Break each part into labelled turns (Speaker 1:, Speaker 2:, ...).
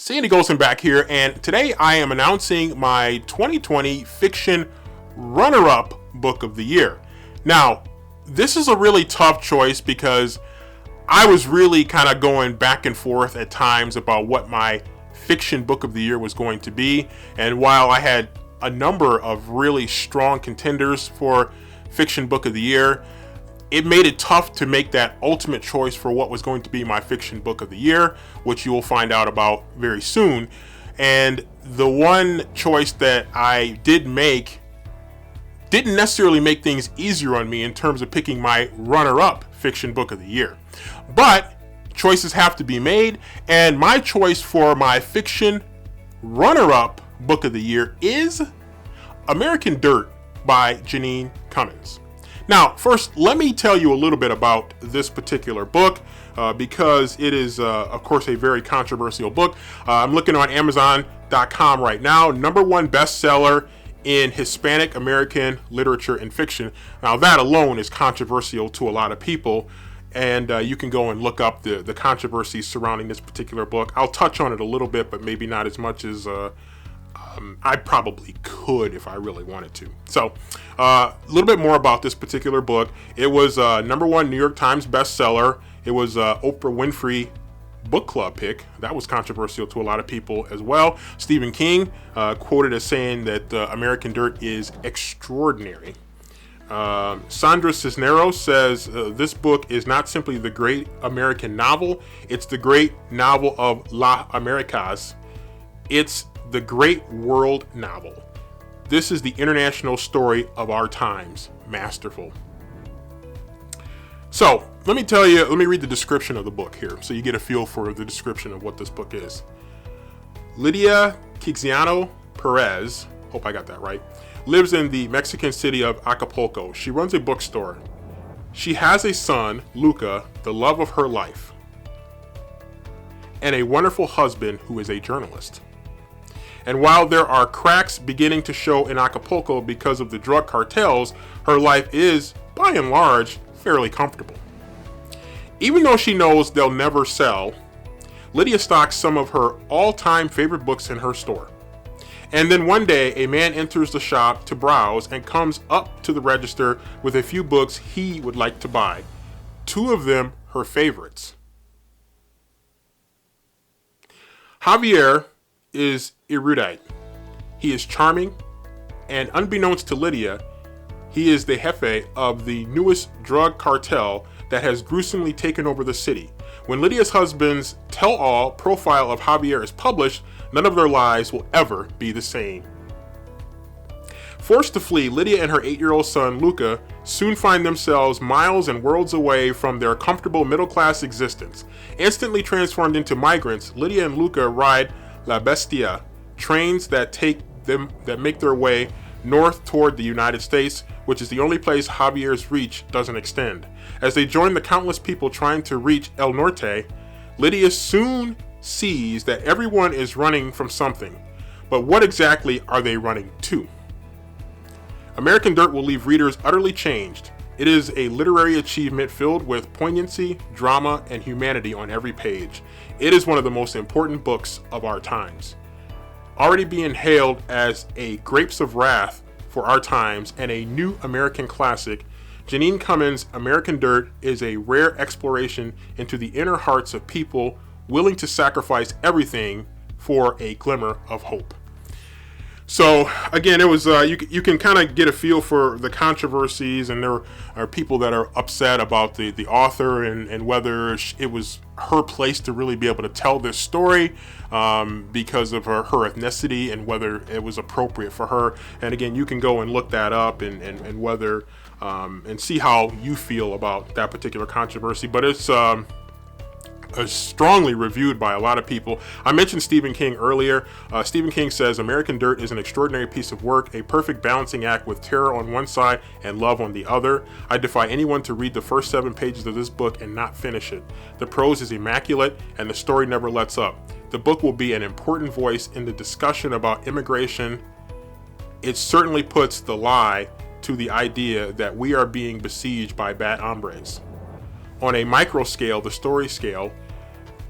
Speaker 1: Sandy Golson back here, and today I am announcing my 2020 fiction runner-up book of the year. Now, this is a really tough choice because I was really kind of going back and forth at times about what my fiction book of the year was going to be, and while I had a number of really strong contenders for fiction book of the year, it made it tough to make that ultimate choice for what was going to be my fiction book of the year, which you will find out about very soon. And the one choice that I did make didn't necessarily make things easier on me in terms of picking my runner-up fiction book of the year. But choices have to be made, and my choice for my fiction runner-up book of the year is American Dirt by Jeanine Cummins. Now, first, let me tell you a little bit about this particular book because it is, of course, a very controversial book. I'm looking on Amazon.com right now. #1 bestseller in Hispanic American literature and fiction. Now, that alone is controversial to a lot of people, and you can go and look up the controversies surrounding this particular book. I'll touch on it a little bit, but maybe not as much as I probably could if I really wanted to. So, a little bit more about this particular book. It was #1 New York Times bestseller. It was Oprah Winfrey book club pick. That was controversial to a lot of people as well. Stephen King quoted as saying that American Dirt is extraordinary. Sandra Cisneros says this book is not simply the great American novel, it's the great novel of La Americas. It's the great world novel. This is the international story of our times. Masterful. So, let me read the description of the book here so you get a feel for the description of what this book is. Lydia Quixiano Perez, hope I got that right, lives in the Mexican city of Acapulco. She runs a bookstore. She has a son, Luca, the love of her life, and a wonderful husband who is a journalist. And while there are cracks beginning to show in Acapulco because of the drug cartels, her life is, by and large, fairly comfortable. Even though she knows they'll never sell, Lydia stocks some of her all-time favorite books in her store. And then one day, a man enters the shop to browse and comes up to the register with a few books he would like to buy. 2 of them her favorites. Javier is erudite. He is charming, and unbeknownst to Lydia, he is the jefe of the newest drug cartel that has gruesomely taken over the city. When Lydia's husband's tell-all profile of Javier is published, none of their lives will ever be the same. Forced to flee, Lydia and her 8-year-old son, Luca, soon find themselves miles and worlds away from their comfortable middle-class existence. Instantly transformed into migrants, Lydia and Luca ride La Bestia, trains that make their way north toward the United States, which is the only place Javier's reach doesn't extend. As they join the countless people trying to reach El Norte, Lydia soon sees that everyone is running from something. But what exactly are they running to? American Dirt will leave readers utterly changed. It is a literary achievement filled with poignancy, drama, and humanity on every page. It is one of the most important books of our times. Already being hailed as a Grapes of Wrath for our times and a new American classic, Jeanine Cummins' American Dirt is a rare exploration into the inner hearts of people willing to sacrifice everything for a glimmer of hope. So again, it was you can kind of get a feel for the controversies, and there are people that are upset about the author and whether it was her place to really be able to tell this story because of her ethnicity and whether it was appropriate for her. And again, you can go and look that up and whether and see how you feel about that particular controversy. But it's strongly reviewed by a lot of people. I mentioned Stephen King earlier. Stephen King says American Dirt is an extraordinary piece of work, a perfect balancing act with terror on one side and love on the other. I defy anyone to read the first 7 pages of this book and not finish it. The prose is immaculate and the story never lets up. The book will be an important voice in the discussion about immigration. It certainly puts the lie to the idea that we are being besieged by bad hombres. On a micro scale, the story scale,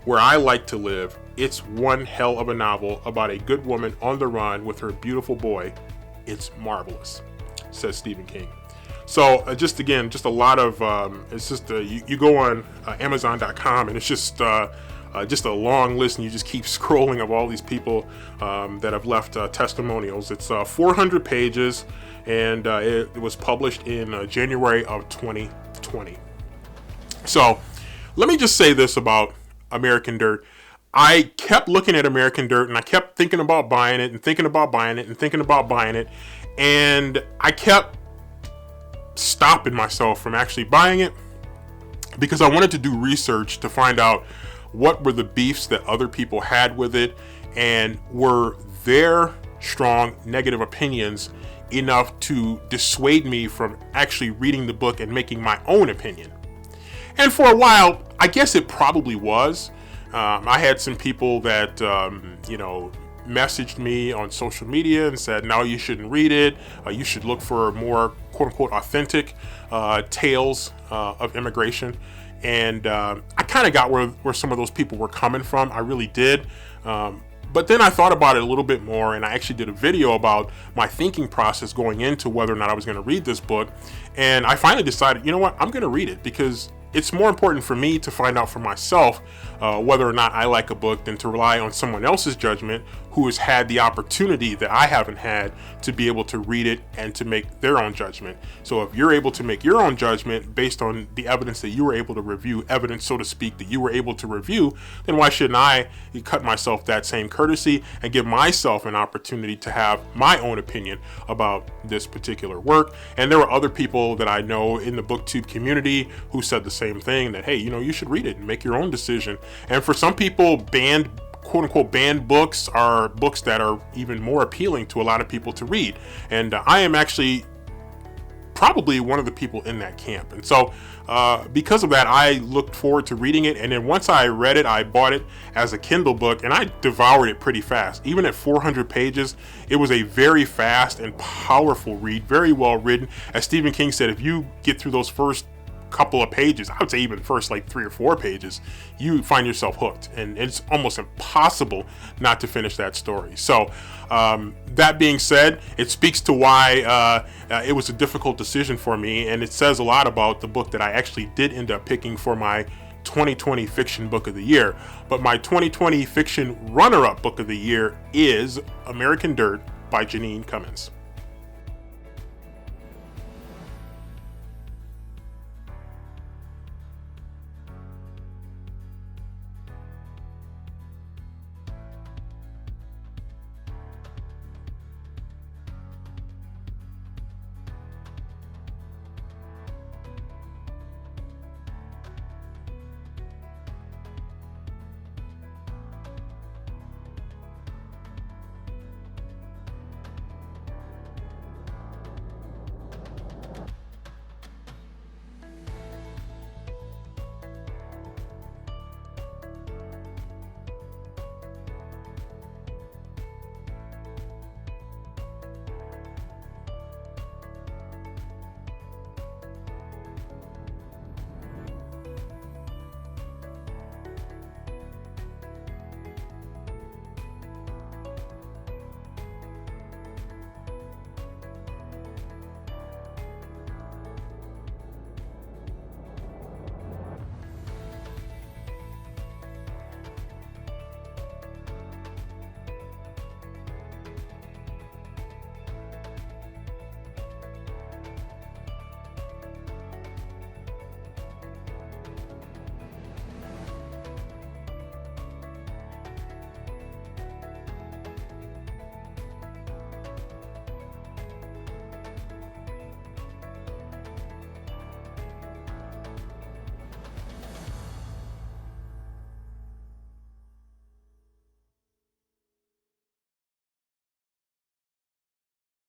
Speaker 1: Where I Like to Live. It's one hell of a novel about a good woman on the run with her beautiful boy. It's marvelous, says Stephen King. So just a lot of, it's just, you go on Amazon.com and it's just a long list, and you just keep scrolling of all these people that have left testimonials. It's 400 pages, and it was published in January of 2020. So let me just say this about American Dirt. I kept looking at American Dirt, and I kept thinking about buying it, and thinking about buying it, and thinking about buying it, and I kept stopping myself from actually buying it because I wanted to do research to find out what were the beefs that other people had with it, and were their strong negative opinions enough to dissuade me from actually reading the book and making my own opinion. And for a while, I guess it probably was. I had some people that, messaged me on social media and said, no, you shouldn't read it. You should look for more quote unquote authentic tales of immigration. And I kind of got where some of those people were coming from. I really did. But then I thought about it a little bit more, and I actually did a video about my thinking process going into whether or not I was going to read this book. And I finally decided, you know what, I'm going to read it, because it's more important for me to find out for myself whether or not I like a book than to rely on someone else's judgment who has had the opportunity that I haven't had to be able to read it and to make their own judgment. So if you're able to make your own judgment based on the evidence that you were able to review, evidence, so to speak, that you were able to review, then why shouldn't I cut myself that same courtesy and give myself an opportunity to have my own opinion about this particular work? And there were other people that I know in the BookTube community who said the same thing, that, hey, you should read it and make your own decision. And for some people, quote unquote banned books are books that are even more appealing to a lot of people to read. And I am actually probably one of the people in that camp. And so because of that, I looked forward to reading it. And then once I read it, I bought it as a Kindle book, and I devoured it pretty fast. Even at 400 pages, it was a very fast and powerful read, very well written. As Stephen King said, if you get through those first couple of pages, I would say even first like 3 or 4 pages, you find yourself hooked, and it's almost impossible not to finish that story. So that being said, it speaks to why it was a difficult decision for me, and it says a lot about the book that I actually did end up picking for my 2020 fiction book of the year. But my 2020 fiction runner-up book of the year is American Dirt by Janine Cummins.